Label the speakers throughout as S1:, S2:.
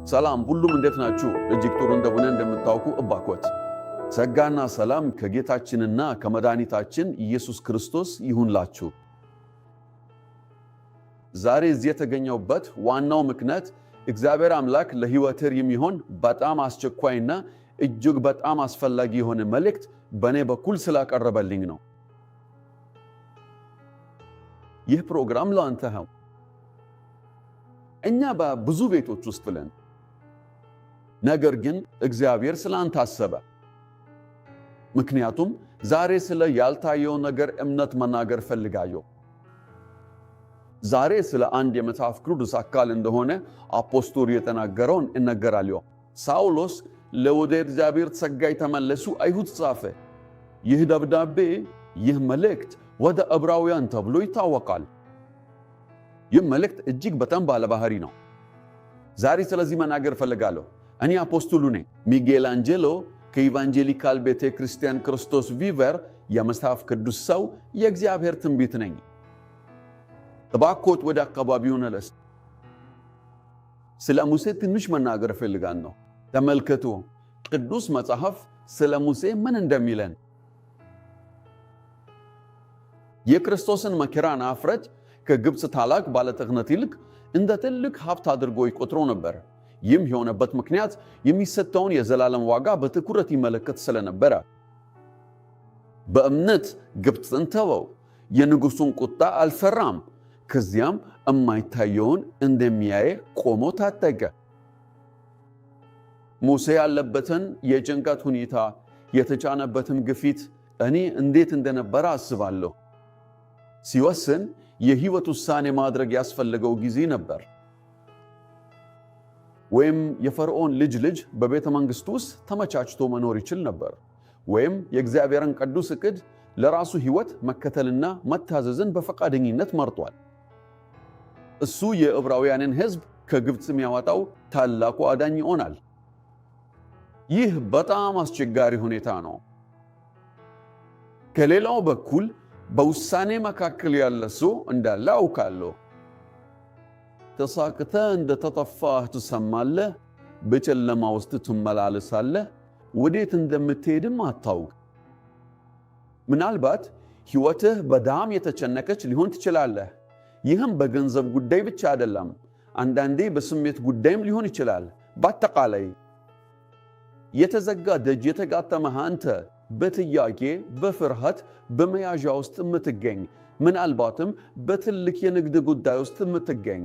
S1: ሰላም ሁሉም እንዴት ናችሁ? እጅግ ጥሩ እንደሆነ እንደምታውቁ እባኮት ጸጋና ሰላም ከጌታችንና ከመድኃኒታችን ኢየሱስ ክርስቶስ ይሁንላችሁ። ዛሬ እዚህ የተገኘሁበት ዋናው ምክንያት እግዚአብሔር አምላክ ለሕይወትህ የሚሆን በጣም አስቸኳይና እጅግ በጣም አስፈላጊ የሆነ መልእክት በእኔ በኩል ስላቀረበልኝ ነው። ይህ ፕሮግራም ለአንተ ነው። እኛ በብዙ ቤቶች ውስጥ ብለን ነገር ግን እግዚአብሔር ስላንተ አሰበ። ምክንያቱም ዛሬ ስለ ያልታየው ነገር እምነት መናገር ፈልጋለሁ። ዛሬ ስለ አንድ የመጽሐፍ ቅዱስ አካል እንደሆነ አፖስቶሉ የተናገረውን እነግራለሁ። ሳውሎስ ለወደ እግዚአብሔር ጸጋ የተመለሱ አይሁድ ጻፈ። ይህ ደብዳቤ ይህ መልእክት ወደ ዕብራውያን ተብሎ ይታወቃል። ይህ መልእክት እጅግ በጣም ባለባህሪ ነው። ዛሬ ስለዚህ መናገር ፈልጋለሁ። እኔ አፖስቶሉ ነኝ፣ ሚጌል አንጀሎ ከኢቫንጀሊካል ቤተ ክርስቲያን ክርስቶስ ቪቨር የመጽሐፍ ቅዱስ ሰው የእግዚአብሔር ትንቢት ነኝ። እባክዎት ወደ አካባቢው ነለስ ስለ ሙሴ ትንሽ መናገር ፈልጋለሁ። ተመልከቱ ቅዱስ መጽሐፍ ስለ ሙሴ ምን እንደሚለን። የክርስቶስን መከራና እፍረት ከግብፅ ታላቅ ባለጠግነት ይልቅ እንደ ትልቅ ሀብት አድርጎ ይቆጥሮ ነበር። ይህም የሆነበት ምክንያት የሚሰጠውን የዘላለም ዋጋ በትኩረት ይመለከት ስለነበረ። በእምነት ግብፅን ተወው፣ የንጉሡን ቁጣ አልፈራም። ከዚያም የማይታየውን እንደሚያይ ቆሞ ታጠቀ። ሙሴ ያለበትን የጭንቀት ሁኔታ የተጫነበትን ግፊት እኔ እንዴት እንደነበረ አስባለሁ። ሲወስን የሕይወት ውሳኔ ማድረግ ያስፈልገው ጊዜ ነበር። ወይም የፈርዖን ልጅ በቤተ መንግሥቱ ውስጥ ተመቻችቶ መኖር ይችል ነበር፣ ወይም የእግዚአብሔርን ቅዱስ ዕቅድ ለራሱ ሕይወት መከተልና መታዘዝን በፈቃደኝነት መርጧል። እሱ የዕብራውያንን ሕዝብ ከግብፅ የሚያወጣው ታላቁ አዳኝ ይሆናል። ይህ በጣም አስቸጋሪ ሁኔታ ነው። ከሌላው በኩል በውሳኔ መካከል ያለ ሰው እንዳለ አውቃለሁ። ተሳክተ እንደተጠፋህ ትሰማለህ፣ በጨለማ ውስጥ ትመላለሳለህ፣ ወዴት እንደምትሄድም አታውቅ። ምናልባት ሕይወትህ በጣም የተጨነቀች ሊሆን ትችላለህ። ይህም በገንዘብ ጉዳይ ብቻ አይደለም፣ አንዳንዴ በስሜት ጉዳይም ሊሆን ይችላል። በአጠቃላይ የተዘጋ ደጅ የተጋጠመህ አንተ በጥያቄ በፍርሃት በመያዣ ውስጥ የምትገኝ፣ ምናልባትም በትልቅ የንግድ ጉዳይ ውስጥ የምትገኝ፣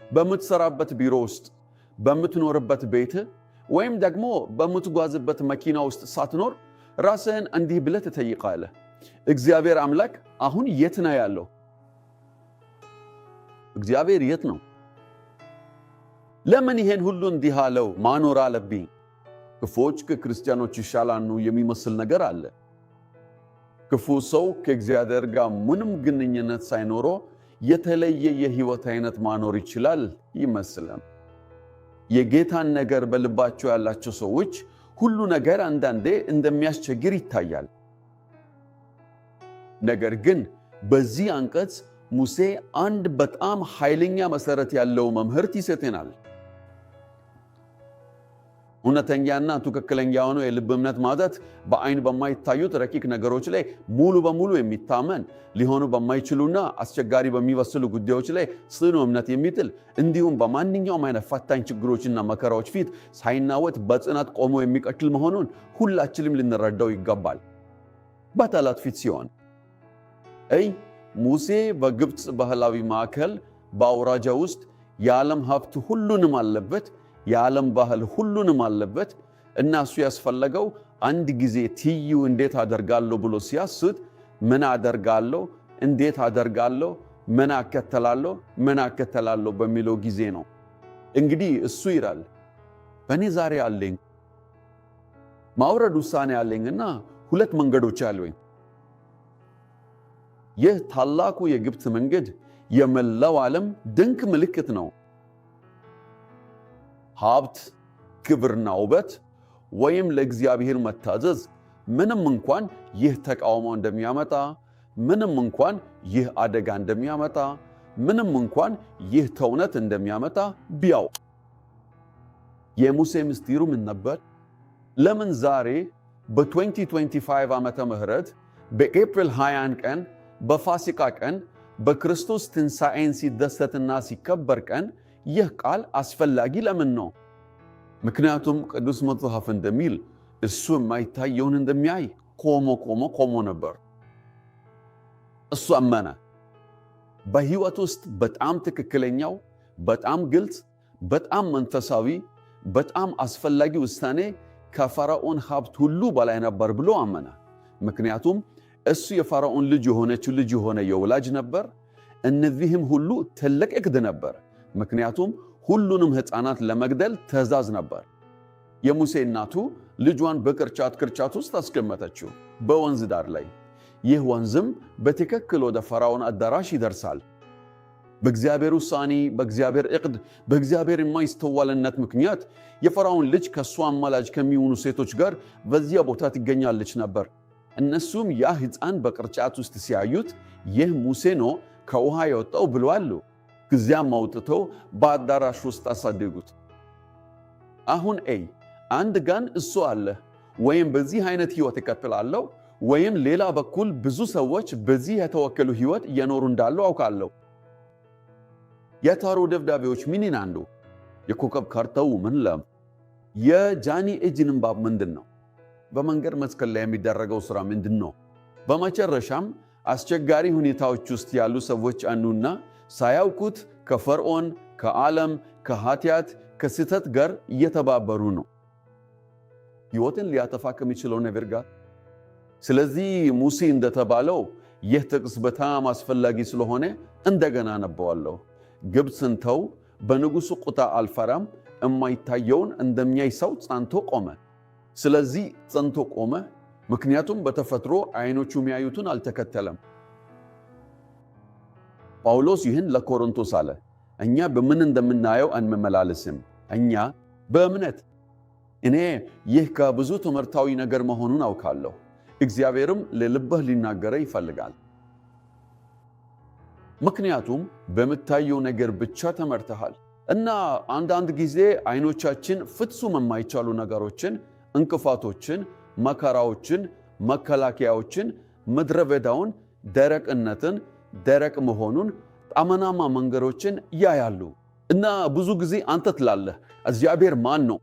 S1: በምትሰራበት ቢሮ ውስጥ፣ በምትኖርበት ቤት ወይም ደግሞ በምትጓዝበት መኪና ውስጥ ሳትኖር ራስህን እንዲህ ብለህ ትጠይቃለህ፣ እግዚአብሔር አምላክ አሁን የት ነው ያለው? እግዚአብሔር የት ነው? ለምን ይሄን ሁሉ እንዲህ አለው ማኖር አለብኝ? ክፉዎች ከክርስቲያኖች ይሻላሉ የሚመስል ነገር አለ። ክፉ ሰው ከእግዚአብሔር ጋር ምንም ግንኙነት ሳይኖረው የተለየ የሕይወት አይነት ማኖር ይችላል ይመስላል። የጌታን ነገር በልባቸው ያላቸው ሰዎች ሁሉ ነገር አንዳንዴ እንደሚያስቸግር ይታያል። ነገር ግን በዚህ አንቀጽ ሙሴ አንድ በጣም ኃይለኛ መሰረት ያለው መምህርት ይሰጠናል። እውነተኛና ትክክለኛ የሆነው የልብ እምነት ማለት በአይን በማይታዩት ረቂቅ ነገሮች ላይ ሙሉ በሙሉ የሚታመን ሊሆኑ በማይችሉና አስቸጋሪ በሚመስሉ ጉዳዮች ላይ ጽኑ እምነት የሚጥል እንዲሁም በማንኛውም አይነት ፈታኝ ችግሮችና መከራዎች ፊት ሳይናወጥ በጽናት ቆሞ የሚቀጥል መሆኑን ሁላችንም ልንረዳው ይገባል። በጠላት ፊት ሲሆን ሙሴ በግብፅ ባህላዊ ማዕከል በአውራጃ ውስጥ የዓለም ሀብት ሁሉንም አለበት፣ የዓለም ባህል ሁሉንም አለበት እና እሱ ያስፈለገው አንድ ጊዜ ትይዩ እንዴት አደርጋለሁ ብሎ ሲያስት ምን አደርጋለሁ፣ እንዴት አደርጋለሁ፣ ምን አከተላለሁ በሚለው ጊዜ ነው። እንግዲህ እሱ ይላል በእኔ ዛሬ አለኝ ማውረድ ውሳኔ አለኝና ሁለት መንገዶች አሉኝ። ይህ ታላቁ የግብፅ መንገድ የመላው ዓለም ድንቅ ምልክት ነው። ሀብት፣ ክብርና ውበት ወይም ለእግዚአብሔር መታዘዝ ምንም እንኳን ይህ ተቃውሞ እንደሚያመጣ፣ ምንም እንኳን ይህ አደጋ እንደሚያመጣ፣ ምንም እንኳን ይህ ተውነት እንደሚያመጣ ቢያውቅ የሙሴ ምስጢሩ ምን ነበር? ለምን ዛሬ በ2025 ዓመተ ምህረት በኤፕሪል 21 ቀን በፋሲካ ቀን በክርስቶስ ትንሣኤን ሲደሰትና ሲከበር ቀን ይህ ቃል አስፈላጊ ለምን ነው? ምክንያቱም ቅዱስ መጽሐፍ እንደሚል እሱ የማይታየውን እንደሚያይ ቆሞ ነበር። እሱ አመነ። በሕይወት ውስጥ በጣም ትክክለኛው፣ በጣም ግልጽ፣ በጣም መንፈሳዊ፣ በጣም አስፈላጊ ውሳኔ ከፈርዖን ሀብት ሁሉ በላይ ነበር ብሎ አመነ። ምክንያቱም እሱ የፈርዖን ልጅ የሆነችው ልጅ የሆነ የወላጅ ነበር። እነዚህም ሁሉ ትልቅ እቅድ ነበር። ምክንያቱም ሁሉንም ሕፃናት ለመግደል ትእዛዝ ነበር። የሙሴ እናቱ ልጇን በቅርጫት ውስጥ አስቀመጠችው በወንዝ ዳር ላይ። ይህ ወንዝም በትክክል ወደ ፈርዖን አዳራሽ ይደርሳል። በእግዚአብሔር ውሳኔ፣ በእግዚአብሔር እቅድ፣ በእግዚአብሔር የማይስተዋልነት ምክንያት የፈርዖን ልጅ ከእሱ አማላጅ ከሚሆኑ ሴቶች ጋር በዚያ ቦታ ትገኛለች ነበር። እነሱም ያ ሕፃን በቅርጫት ውስጥ ሲያዩት ይህ ሙሴ ነው ከውሃ የወጣው ብለዋል። ከዚያም አውጥተው በአዳራሽ ውስጥ አሳደጉት። አሁን አንድ ጋን እሱ አለ፣ ወይም በዚህ አይነት ህይወት እቀጥላለሁ፣ ወይም ሌላ በኩል ብዙ ሰዎች በዚህ የተወከሉ ህይወት እየኖሩ እንዳሉ አውቃለሁ። የታሮ ደብዳቤዎች ምን ይናሉ? የኮከብ ካርታው ምን ለም? የጃኒ እጅ ንባብ ምንድን ነው? በመንገድ መስቀል ላይ የሚደረገው ሥራ ምንድን ነው? በመጨረሻም አስቸጋሪ ሁኔታዎች ውስጥ ያሉ ሰዎች አኑና ሳያውቁት ከፈርዖን፣ ከዓለም፣ ከኃጢአት፣ ከስህተት ጋር እየተባበሩ ነው ሕይወትን ሊያጠፋ ከሚችለው ነገር ጋር። ስለዚህ ሙሴ እንደተባለው ይህ ጥቅስ በጣም አስፈላጊ ስለሆነ እንደገና አነበዋለሁ። ግብፅን ተው፣ በንጉሡ ቁጣ አልፈራም፣ የማይታየውን እንደሚያይ ሰው ጸንቶ ቆመ። ስለዚህ ጸንቶ ቆመ፣ ምክንያቱም በተፈጥሮ አይኖቹ የሚያዩትን አልተከተለም። ጳውሎስ ይህን ለኮሮንቶስ አለ፣ እኛ በምን እንደምናየው አንመላለስም፣ እኛ በእምነት። እኔ ይህ ከብዙ ትምህርታዊ ነገር መሆኑን አውቃለሁ። እግዚአብሔርም ለልብህ ሊናገረ ይፈልጋል። ምክንያቱም በምታየው ነገር ብቻ ተመርተሃል እና አንዳንድ ጊዜ አይኖቻችን ፍጹም የማይቻሉ ነገሮችን፣ እንቅፋቶችን፣ መከራዎችን፣ መከላከያዎችን፣ ምድረ በዳውን፣ ደረቅነትን፣ ደረቅ መሆኑን፣ ጠመናማ መንገዶችን ያያሉ እና ብዙ ጊዜ አንተ ትላለህ እግዚአብሔር ማን ነው?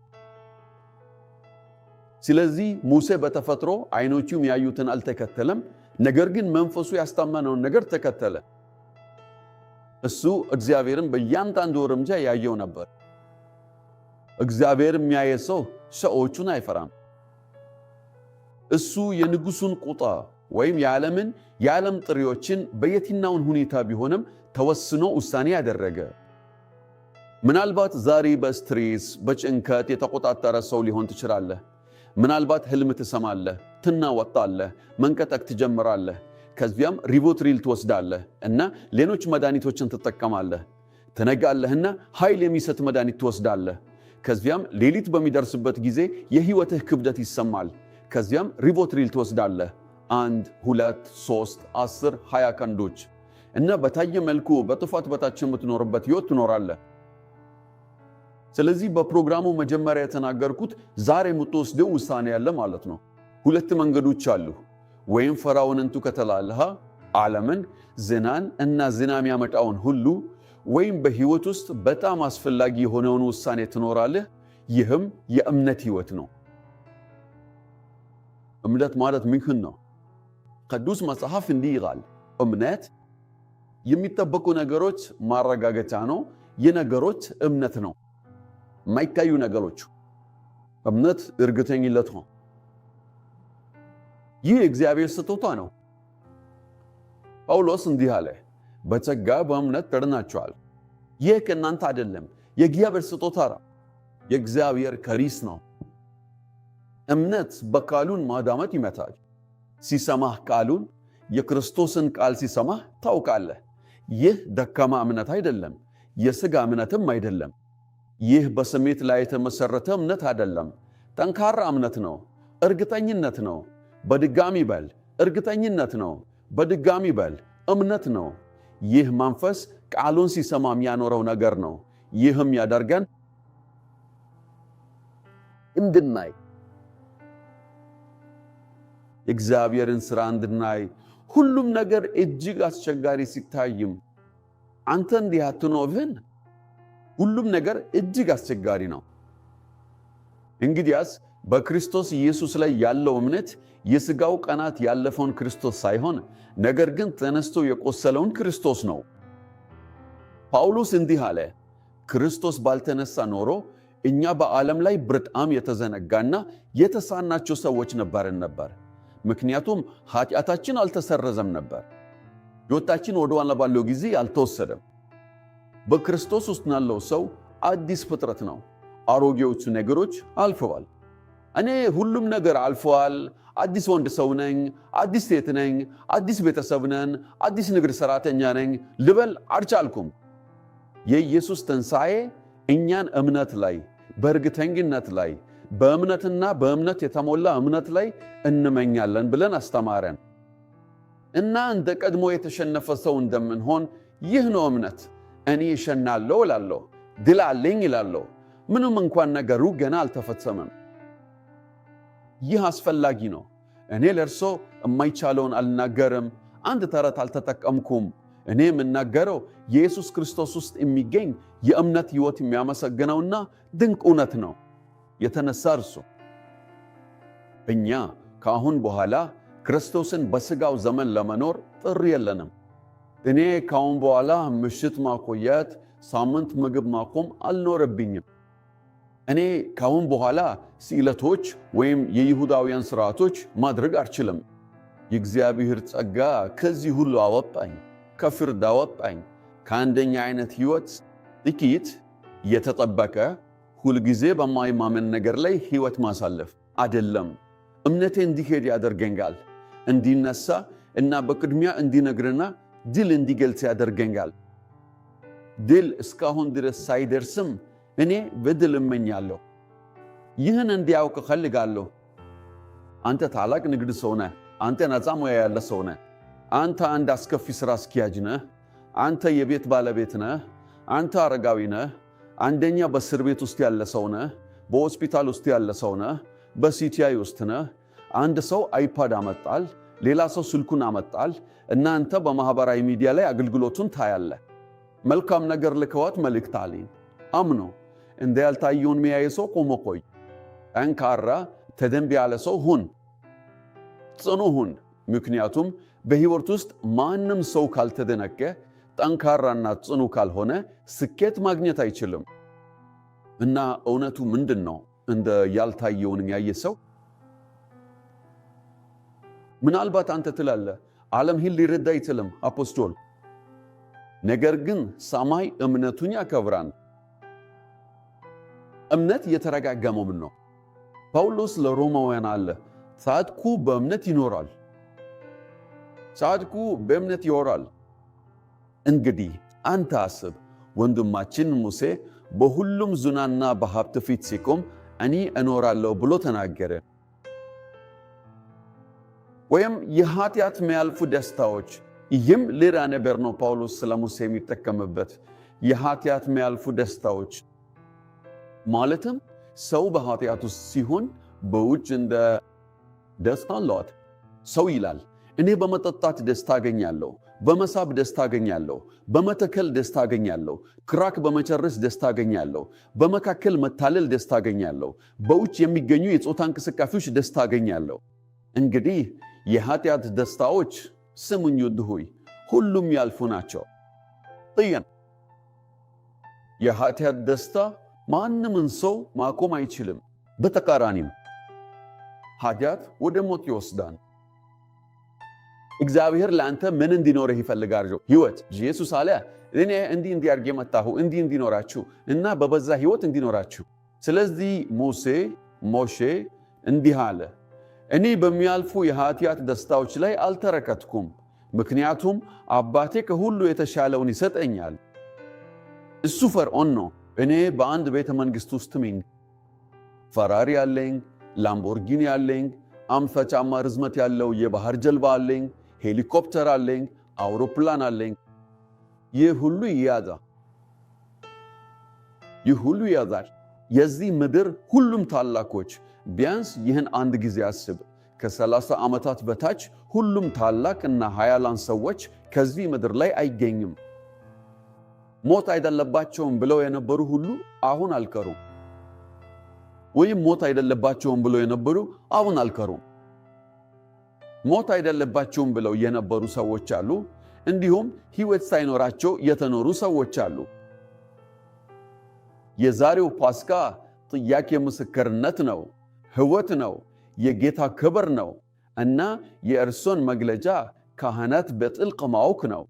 S1: ስለዚህ ሙሴ በተፈጥሮ አይኖቹ የሚያዩትን አልተከተለም፣ ነገር ግን መንፈሱ ያስታመነውን ነገር ተከተለ። እሱ እግዚአብሔርን በእያንዳንዱ እርምጃ ያየው ነበር። እግዚአብሔር የሚያየ ሰው ሰዎቹን አይፈራም። እሱ የንጉሡን ቁጣ ወይም የዓለም ጥሪዎችን በየትኛውን ሁኔታ ቢሆንም ተወስኖ ውሳኔ ያደረገ። ምናልባት ዛሬ በስትሬስ በጭንቀት የተቆጣጠረ ሰው ሊሆን ትችላለህ። ምናልባት ህልም ትሰማለህ፣ ትናወጣለህ፣ መንቀጠቅ ትጀምራለህ። ከዚያም ሪቮትሪል ትወስዳለህ እና ሌሎች መድኃኒቶችን ትጠቀማለህ። ትነጋለህና ኃይል የሚሰጥ መድኃኒት ትወስዳለህ። ከዚያም ሌሊት በሚደርስበት ጊዜ የህይወትህ ክብደት ይሰማል። ከዚያም ሪቮትሪል ትወስዳለህ። 1 2 3 10 20 ቀንዶች እና በታየ መልኩ በጥፋት በታች የምትኖርበት ህይወት ትኖራለህ። ስለዚህ በፕሮግራሙ መጀመሪያ የተናገርኩት ዛሬ የምትወስደው ውሳኔ ያለ ማለት ነው። 2 መንገዶች አሉ። ወይም ፈርዖንን ትከተላለህ፣ ዓለምን፣ ዝናን እና ዝና የሚያመጣውን ሁሉ፣ ወይም በህይወት ውስጥ በጣም አስፈላጊ የሆነውን ውሳኔ ትኖራለህ። ይህም የእምነት ህይወት ነው። እምነት ማለት ምን ነው? ቅዱስ መጽሐፍ እንዲህ ይላል፣ እምነት የሚጠበቁ ነገሮች ማረጋገጫ ነው፣ የነገሮች እምነት ነው። የማይታዩ ነገሮች እምነት እርግጠኝነት ነው። ይህ እግዚአብሔር ስጦታ ነው። ጳውሎስ እንዲህ አለ፣ በጸጋ በእምነት ተድናችኋል። ይህ ከእናንተ አይደለም፣ የእግዚአብሔር ስጦታ ነው። የእግዚአብሔር ከሪስ ነው። እምነት በቃሉን ማዳመጥ ይመታል። ሲሰማህ ቃሉን የክርስቶስን ቃል ሲሰማህ ታውቃለህ። ይህ ደካማ እምነት አይደለም፣ የሥጋ እምነትም አይደለም። ይህ በስሜት ላይ የተመሰረተ እምነት አይደለም። ጠንካራ እምነት ነው። እርግጠኝነት ነው። በድጋሚ በል፣ እርግጠኝነት ነው። በድጋሚ በል፣ እምነት ነው። ይህ መንፈስ ቃሉን ሲሰማ የሚያኖረው ነገር ነው። ይህም ያደርገን እንድናይ እግዚአብሔርን ሥራ እንድናይ ሁሉም ነገር እጅግ አስቸጋሪ ሲታይም አንተ እንዲህ አትኖርህን? ሁሉም ነገር እጅግ አስቸጋሪ ነው። እንግዲያስ በክርስቶስ ኢየሱስ ላይ ያለው እምነት የሥጋው ቀናት ያለፈውን ክርስቶስ ሳይሆን ነገር ግን ተነስቶ የቆሰለውን ክርስቶስ ነው። ጳውሎስ እንዲህ አለ፣ ክርስቶስ ባልተነሳ ኖሮ እኛ በዓለም ላይ በጣም የተዘነጋና የተሳናቸው ሰዎች ነበርን ነበር። ምክንያቱም ኃጢአታችን አልተሰረዘም ነበር። ሕይወታችን ወደ ኋላ ባለው ጊዜ አልተወሰደም። በክርስቶስ ውስጥ ያለው ሰው አዲስ ፍጥረት ነው። አሮጌዎቹ ነገሮች አልፈዋል። እኔ ሁሉም ነገር አልፈዋል፣ አዲስ ወንድ ሰው ነኝ፣ አዲስ ሴት ነኝ፣ አዲስ ቤተሰብ ነን፣ አዲስ ንግድ ሠራተኛ ነኝ ልበል አልቻልኩም። የኢየሱስ ትንሣኤ እኛን እምነት ላይ፣ በእርግጠኝነት ላይ፣ በእምነትና በእምነት የተሞላ እምነት ላይ እንመኛለን ብለን አስተማረን እና እንደ ቀድሞ የተሸነፈ ሰው እንደምንሆን ይህ ነው እምነት። እኔ እሸናለሁ እላለሁ፣ ድል አለኝ እላለሁ፣ ምንም እንኳን ነገሩ ገና አልተፈጸመም። ይህ አስፈላጊ ነው። እኔ ለእርሶ የማይቻለውን አልናገርም፣ አንድ ተረት አልተጠቀምኩም። እኔ የምናገረው የኢየሱስ ክርስቶስ ውስጥ የሚገኝ የእምነት ሕይወት የሚያመሰግነውና ድንቅ እውነት ነው። የተነሳ እርሱ እኛ ከአሁን በኋላ ክርስቶስን በሥጋው ዘመን ለመኖር ጥሪ የለንም። እኔ ከአሁን በኋላ ምሽት ማቆየት፣ ሳምንት ምግብ ማቆም አልኖረብኝም። እኔ ከአሁን በኋላ ስዕለቶች ወይም የይሁዳውያን ሥርዓቶች ማድረግ አልችልም። የእግዚአብሔር ጸጋ ከዚህ ሁሉ አወጣኝ፣ ከፍርድ አወጣኝ። ከአንደኛ አይነት ሕይወት ጥቂት የተጠበቀ ሁልጊዜ በማይማመን ነገር ላይ ሕይወት ማሳለፍ አይደለም። እምነቴ እንዲሄድ ያደርገኛል፣ እንዲነሳ እና በቅድሚያ እንዲነግርና ድል እንዲገልጽ ያደርገኛል። ድል እስካሁን ድረስ ሳይደርስም እኔ በድል እመኛለሁ። ይህን እንዲያውቅ እፈልጋለሁ። አንተ ታላቅ ንግድ ሰው ነህ። አንተ ነፃ ሙያ ያለ ሰው ነህ። አንተ አንድ አስከፊ ሥራ አስኪያጅ ነህ። አንተ የቤት ባለቤት ነህ። አንተ አረጋዊ ነህ። አንደኛ በእስር ቤት ውስጥ ያለ ሰው ነህ። በሆስፒታል ውስጥ ያለ ሰው ነህ። በሲቲአይ ውስጥ ነህ። አንድ ሰው አይፓድ አመጣል፣ ሌላ ሰው ስልኩን አመጣል እና አንተ በማኅበራዊ ሚዲያ ላይ አገልግሎቱን ታያለህ። መልካም ነገር ልከዋት መልእክት አለኝ። አምኖ እንደ ያልታየውን ሚያየ ሰው ቆሞ ቆይ። ጠንካራ ተደንብ ያለ ሰው ሁን፣ ጽኑ ሁን። ምክንያቱም በሕይወት ውስጥ ማንም ሰው ካልተደነቀ ጠንካራና ጽኑ ካልሆነ ስኬት ማግኘት አይችልም። እና እውነቱ ምንድን ነው? እንደ ያልታየውን ያየ ሰው ምናልባት አንተ ትላለህ ዓለም ይህን ሊረዳ አይችልም አፖስቶል። ነገር ግን ሰማይ እምነቱን ያከብራል። እምነት የተረጋጋ ሙእምን ነው። ጳውሎስ ለሮማውያን አለ ጻድቁ በእምነት ይኖራል። ጻድቁ በእምነት ይኖራል። እንግዲህ አንተ አስብ፣ ወንድማችን ሙሴ በሁሉም ዙናና በሀብት ፊት ሲቆም እኔ እኖራለሁ ብሎ ተናገረ። ወይም የኃጢአት የሚያልፉ ደስታዎች፣ ይህም ሌላ ነገር ነው ጳውሎስ ስለ ሙሴ የሚጠቀምበት። የኃጢአት የሚያልፉ ደስታዎች ማለትም ሰው በኃጢአት ውስጥ ሲሆን በውጭ እንደ ደስታ አለዋት። ሰው ይላል እኔ በመጠጣት ደስታ አገኛለሁ፣ በመሳብ ደስታ አገኛለሁ፣ በመተከል ደስታ አገኛለሁ፣ ክራክ በመጨረስ ደስታ አገኛለሁ፣ በመካከል መታለል ደስታ አገኛለሁ፣ በውጭ የሚገኙ የጾታ እንቅስቃሴዎች ደስታ አገኛለሁ። እንግዲህ የኃጢአት ደስታዎች ስሙኝ ውድ ሆይ ሁሉም ያልፉ ናቸው። ጥየን የኃጢአት ደስታ ማንምን ሰው ማቆም አይችልም። በተቃራኒም ኃጢአት ወደ ሞት ይወስዳል። እግዚአብሔር ለአንተ ምን እንዲኖርህ ይፈልጋል? ሕይወት። ኢየሱስ አለ እኔ እንዲህ አድርጌ መጣሁ እንዲኖራችሁ እና በበዛ ሕይወት እንዲኖራችሁ። ስለዚህ ሞሼ እንዲህ አለ እኔ በሚያልፉ የኃጢአት ደስታዎች ላይ አልተረከትኩም፣ ምክንያቱም አባቴ ከሁሉ የተሻለውን ይሰጠኛል። እሱ ፈርዖን ነው። እኔ በአንድ ቤተ መንግሥት ውስጥ ነኝ። ፈራሪ አለኝ፣ ላምቦርጊኒ አለኝ፣ 50 ጫማ ርዝመት ያለው የባህር ጀልባ አለኝ፣ ሄሊኮፕተር አለኝ፣ አውሮፕላን አለኝ። ይህ ሁሉ ይያዛል። የዚህ ምድር ሁሉም ታላቆች ቢያንስ ይህን አንድ ጊዜ አስብ። ከ30 ዓመታት በታች ሁሉም ታላቅ እና ኃያላን ሰዎች ከዚህ ምድር ላይ አይገኝም። ሞት አይደለባቸውም ብለው የነበሩ ሁሉ አሁን አልቀሩም። ወይም ሞት አይደለባቸውም ብለው የነበሩ አሁን አልቀሩም። ሞት አይደለባቸውም ብለው የነበሩ ሰዎች አሉ። እንዲሁም ሕይወት ሳይኖራቸው የተኖሩ ሰዎች አሉ። የዛሬው ፓስካ ጥያቄ ምስክርነት ነው፣ ሕይወት ነው፣ የጌታ ክብር ነው እና የእርሱን መግለጫ ካህናት በጥልቅ ማወቅ ነው።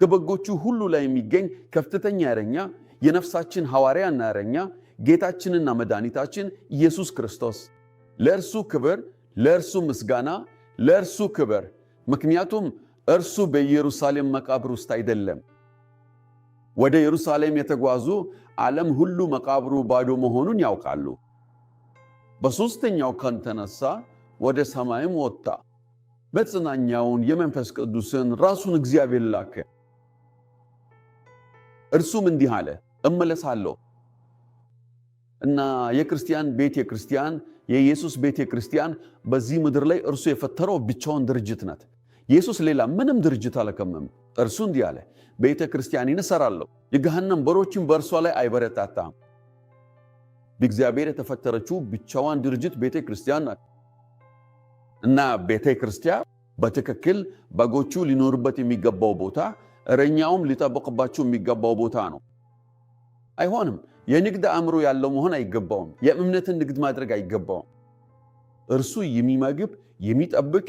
S1: ከበጎቹ ሁሉ ላይ የሚገኝ ከፍተኛ እረኛ፣ የነፍሳችን ሐዋርያና እረኛ ጌታችንና መድኃኒታችን ኢየሱስ ክርስቶስ። ለእርሱ ክብር፣ ለእርሱ ምስጋና፣ ለእርሱ ክብር። ምክንያቱም እርሱ በኢየሩሳሌም መቃብር ውስጥ አይደለም። ወደ ኢየሩሳሌም የተጓዙ ዓለም ሁሉ መቃብሩ ባዶ መሆኑን ያውቃሉ። በሦስተኛው ቀን ተነሳ፣ ወደ ሰማይም ወጣ። መጽናኛውን የመንፈስ ቅዱስን ራሱን እግዚአብሔር ላከ። እርሱም እንዲህ አለ፣ እመለሳለሁ እና የክርስቲያን ቤተ ክርስቲያን፣ የኢየሱስ ቤተ ክርስቲያን በዚህ ምድር ላይ እርሱ የፈጠረው ብቻውን ድርጅት ናት። ኢየሱስ ሌላ ምንም ድርጅት አልቀመም። እርሱ እንዲህ አለ፣ ቤተ ክርስቲያንን እሰራለሁ፣ የገሃነም በሮችን በእርሷ ላይ አይበረታታም። በእግዚአብሔር የተፈጠረችው ብቻዋን ድርጅት ቤተ ክርስቲያን ናት እና ቤተ ክርስቲያን በትክክል በጎቹ ሊኖሩበት የሚገባው ቦታ፣ እረኛውም ሊጠበቅባቸው የሚገባው ቦታ ነው። አይሆንም። የንግድ አእምሮ ያለው መሆን አይገባውም። የእምነትን ንግድ ማድረግ አይገባውም። እርሱ የሚመግብ፣ የሚጠብቅ፣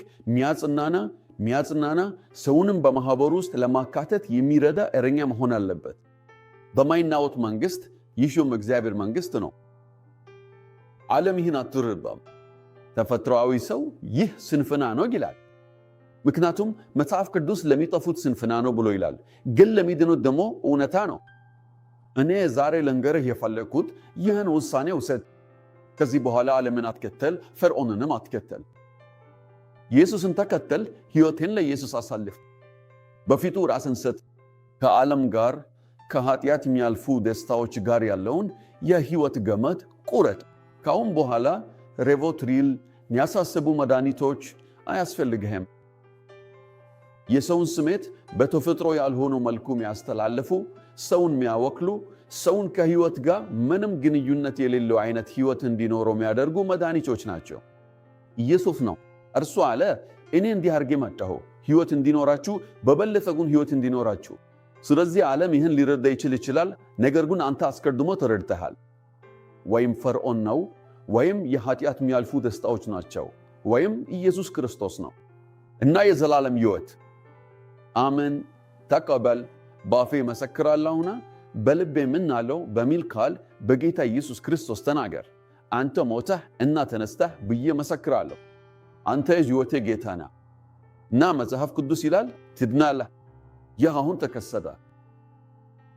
S1: የሚያጽናና ሰውንም በማህበሩ ውስጥ ለማካተት የሚረዳ እረኛ መሆን አለበት። በማይናወጥ መንግስት፣ ይህም እግዚአብሔር መንግስት ነው። ዓለም ይህን አትረዳም። ተፈጥሯዊ ሰው ይህ ስንፍና ነው ይላል። ምክንያቱም መጽሐፍ ቅዱስ ለሚጠፉት ስንፍና ነው ብሎ ይላል፣ ግን ለሚድኑት ደግሞ እውነታ ነው። እኔ ዛሬ ልንገርህ የፈለግኩት ይህን ውሳኔ ውሰድ። ከዚህ በኋላ ዓለምን አትከተል፣ ፈርዖንንም አትከተል። ኢየሱስን ተከተል። ሕይወቴን ለኢየሱስ አሳልፍ። በፊቱ ራስን ስጥ። ከዓለም ጋር ከኃጢአት የሚያልፉ ደስታዎች ጋር ያለውን የሕይወት ገመድ ቁረጥ። ካሁን በኋላ ሬቮትሪል፣ የሚያሳስቡ መድኃኒቶች አያስፈልግህም። የሰውን ስሜት በተፈጥሮ ያልሆኑ መልኩ የሚያስተላልፉ፣ ሰውን የሚያወክሉ፣ ሰውን ከሕይወት ጋር ምንም ግንኙነት የሌለው አይነት ሕይወት እንዲኖረው የሚያደርጉ መድኃኒቶች ናቸው። ኢየሱስ ነው። እርሱ አለ፣ እኔ እንዲህ አድርጌ መጣሁ ሕይወት እንዲኖራችሁ፣ በበለጸጉን ሕይወት እንዲኖራችሁ። ስለዚህ ዓለም ይህን ሊረዳ ይችላል። ነገር ግን አንተ አስቀድሞ ተረድተሃል። ወይም ፈርዖን ነው፣ ወይም የኃጢአት የሚያልፉ ደስታዎች ናቸው፣ ወይም ኢየሱስ ክርስቶስ ነው እና የዘላለም ሕይወት። አምን፣ ተቀበል። በአፌ መሰክራለሁና በልቤ ምናለው በሚል ቃል በጌታ ኢየሱስ ክርስቶስ ተናገር። አንተ ሞተህ እና ተነስተህ ብዬ መሰክራለሁ። አንተ የሕይወቴ ጌታ ነህ እና መጽሐፍ ቅዱስ ይላል ትድናለህ። ይህ አሁን ተከሰተ።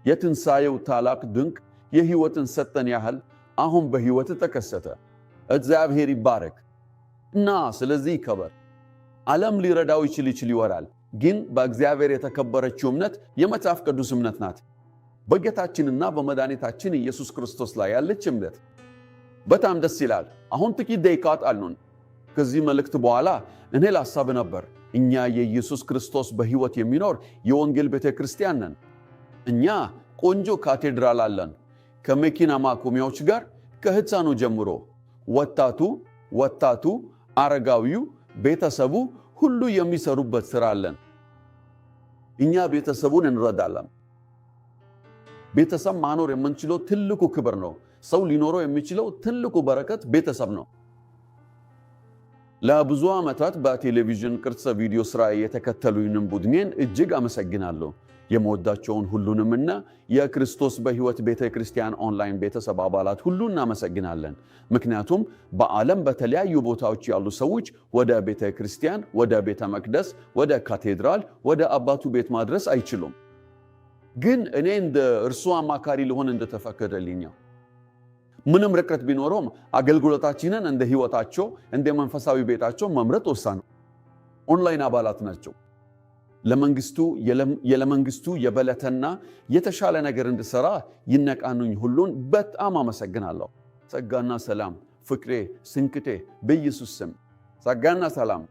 S1: የትንሣኤው ታላቅ ድንቅ የሕይወትን ሰጠን ያህል አሁን በሕይወት ተከሰተ። እግዚአብሔር ይባረክ እና ስለዚህ ይከበር። ዓለም ሊረዳው ይችል ይወራል፣ ግን በእግዚአብሔር የተከበረችው እምነት የመጽሐፍ ቅዱስ እምነት ናት። በጌታችንና በመድኃኒታችን ኢየሱስ ክርስቶስ ላይ ያለች እምነት በጣም ደስ ይላል። አሁን ጥቂት ደቂቃት አሉን። ከዚህ መልእክት በኋላ እኔ ላሳብ ነበር፣ እኛ የኢየሱስ ክርስቶስ በሕይወት የሚኖር የወንጌል ቤተ ክርስቲያን ነን። እኛ ቆንጆ ካቴድራል አለን፣ ከመኪና ማቆሚያዎች ጋር ከሕፃኑ ጀምሮ ወጣቱ፣ አረጋዊው፣ ቤተሰቡ ሁሉ የሚሰሩበት ሥራ አለን። እኛ ቤተሰቡን እንረዳለን። ቤተሰብ ማኖር የምንችለው ትልቁ ክብር ነው። ሰው ሊኖረው የሚችለው ትልቁ በረከት ቤተሰብ ነው። ለብዙ ዓመታት በቴሌቪዥን ቅርጸ ቪዲዮ ሥራ የተከተሉኝንም ቡድኔን እጅግ አመሰግናለሁ። የመወዳቸውን ሁሉንምና የክርስቶስ በሕይወት ቤተ ክርስቲያን ኦንላይን ቤተሰብ አባላት ሁሉ እናመሰግናለን። ምክንያቱም በዓለም በተለያዩ ቦታዎች ያሉ ሰዎች ወደ ቤተ ክርስቲያን፣ ወደ ቤተ መቅደስ፣ ወደ ካቴድራል፣ ወደ አባቱ ቤት ማድረስ አይችሉም። ግን እኔ እንደ እርሱ አማካሪ ልሆን እንደተፈቀደልኝ ምንም ርቀት ቢኖረውም አገልግሎታችንን እንደ ሕይወታቸው እንደ መንፈሳዊ ቤታቸው መምረጥ ወሳኝ ነው። ኦንላይን አባላት ናቸው። ለመንግስቱ የበለጠና የተሻለ ነገር እንድሰራ ይነቃኑኝ ሁሉን በጣም አመሰግናለሁ። ጸጋና ሰላም ፍቅሬ ስንክቴ በኢየሱስ ስም ጸጋና ሰላም